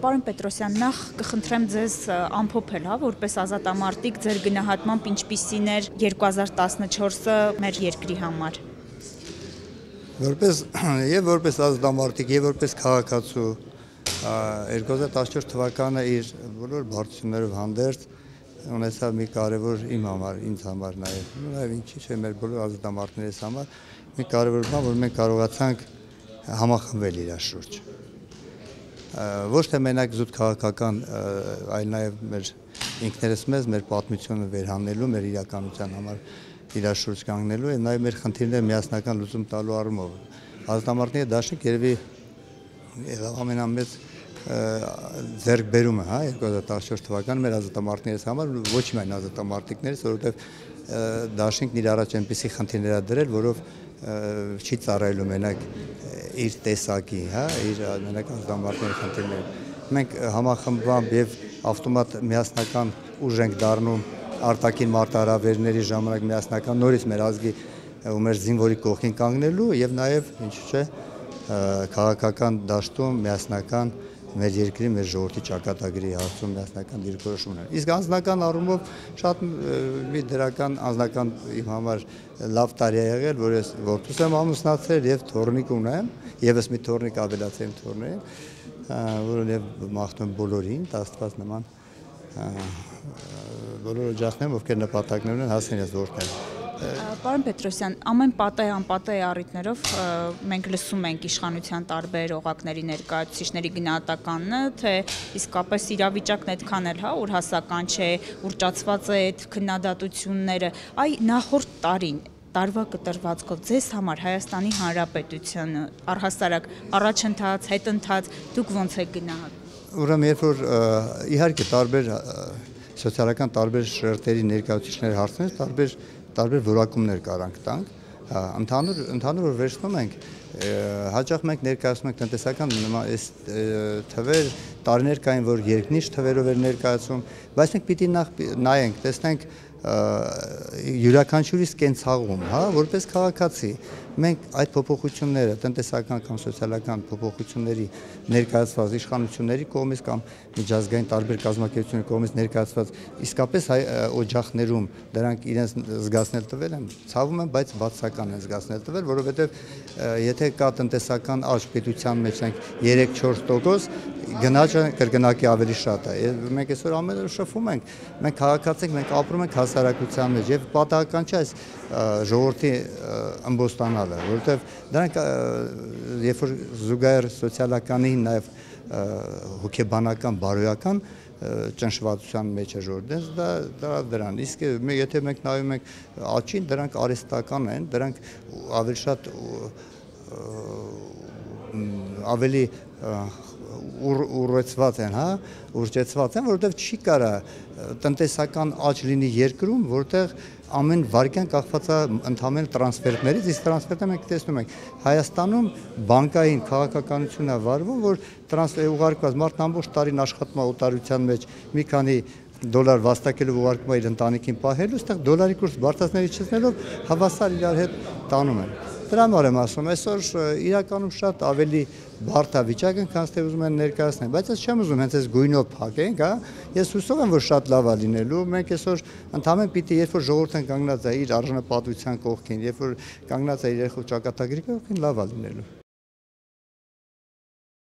Պարոն Պետրոսյան, նախ կխնդրեմ ձեզ ամփոփել, որպես ազատամարտիկ ձեր գնահատմամբ ինչպիսին էր 2014-ը մեր երկրի համար։ Որպես ազատամարտիկ եւ որպես քաղաքացու 2014 թվականը իր բոլոր բարդություններով հանդերձ ունեցավ մի կարևոր ինձ համար նաեւ ինչի՞ չէ մեր բոլոր ազատամարտներիս համար մի կարևոր բան, որ մենք կարողացանք համախմբվել իրար շուրջ։ Ոչ թե մենակ զուտ քաղաքական, այլ նաև մեր ինքներս մեզ, մեր պատմությունը վերհանելու, մեր իրականության համար իրար շուրջ կանգնելու եւ նաև մեր խնդիրները միասնական լուծում տալու առումով։ Ազատամարտների դաշինք երևի եղավ ամենամեծ ձեռքբերումը 2014 թվականը մեր ազատամարտներից համար, ոչ միայն ազատամարտիկներից, որովհետեւ դաշինքն իր առաջ այնպիսի խնդիրներ ա դրել, որով չի ծառայելու մենակ իր տեսակի, իր մենակ ազատամարտների խնդիրները։ Մենք համախմբվամբ եւ ավտոմատ միասնական ուժ ենք դառնում արտաքին մարտահրավերների ժամանակ միասնական նորից մեր ազգի ու մեր զինվորի կողքին կանգնելու եւ նաեւ ինչու՞ չէ քաղաքական դաշտում միասնական մեր երկրի, մեր ժողովրդի ճակատագրի հարցում միասնական դիրքորոշում ունել։ Իսկ անձնական առումով շատ մի դրական անձնական իմ համար լավ տարի ա եղել, որ ես որդուս եմ ամուսնացել եւ թոռնիկ ունեմ, եւս մի թոռնիկ ավելացել իմ թոռներին, որը եւ մաղթում բոլորին, Աստված նման բոլոր օջախներում, ովքեր նպատակներ ունեն հասնեն ես որդներ։ Պարոն Պետրոսյան, ամեն պատահի առիթներով մենք լսում ենք իշխանության տարբեր օղակների ներկայացուցիչների գնահատականը, թե իսկապես իրավիճակն այդքան էլ օրհասական չէ, ուռճացված է այդ քննադատությունները, այ նախորդ տարին տարվա կտրվածքով ձեզ համար Հայաստանի Հանրապետությունը առհասարակ առաջընթաց, հետընթաց դուք ոնց եք գնահատում։ Ուրեմն երբ որ իհարկե տարբեր սոցիալական տարբեր շերտերի ներկայացուցիչների հարցներ տարբեր որակումներ կարանք տանք, ընդհանուր որ վերցնում ենք, հաճախ մենք ներկայացնում ենք տնտեսական այս թվեր, տարիներ կային, որ երկնիշ թվերով էր ներկայացում, բայց մենք պիտի նախ նայենք, տեսնենք յուրաքանչյուրիս կենցաղում, որպես քաղաքացի, մենք այդ փոփոխությունները, տնտեսական կամ սոցիալական փոփոխությունների ներկայացված իշխանությունների կողմից կամ միջազգային տարբեր կազմակերպությունների կողմից ներկայացված իսկապես օջախներում դրանք իրենց զգացնել տվել են, ցավում եմ, բայց բացասական են զգացնել տվել, որովհետև եթե կա տնտեսական աճ պետության մեջ 3-4%, գնաճը կրկնակի ավելի շատ է։ Մենք այսօր ամեն օր շփվում ենք, մենք քաղաքացի ենք, մենք ապրում ենք հասարակության մեջ եւ պատահական չէ այս ժողովրդի ըմբոստանալը, որովհետեւ դրանք երբ որ զուգահեռ սոցիալականին նաեւ հոգեբանական, բարոյական ճնշվածության մեջ է ժողովուրդը, դրան։ Իսկ եթե մենք նայում ենք աճին, դրանք արհեստական են, դրանք ավելի շատ ավելի ուռեցված են, ուռճեցված են, որովհետև չի կարա տնտեսական աճ լինի երկրում, որտեղ ամեն վարքյան կախված է ընդհանուր տրանսֆերտներից, իսկ տրանսֆերտը մենք տեսնում ենք Հայաստանում բանկային քաղաքականություն է վարվում, որ ուղարկված մարդն ամբողջ տարին աշխատում է օտարության մեջ, մի քանի դոլար վաստակելով ուղարկում է իր ընտանիքին պահելու, այստեղ դոլարի կուրս բարձրացնել իջեցնելով հավասար իրար հետ տանում են։ Դրա համար եմ ասում, այսօր իրականում շատ ավելի բարդ է վիճակը, քան թե ուզում են ներկայացնել, բայց ես չեմ ուզում հենց այս գույնով փակենք, ես հուսով եմ, որ շատ լավ է լինելու, մենք այսօր ընդհանրապես պիտի երբ որ ժողովուրդն կանգնած է իր արժանապատվության կողքին, երբ որ կանգնած է իր երկու ճակատագրի կողքին, լավ է լինելու։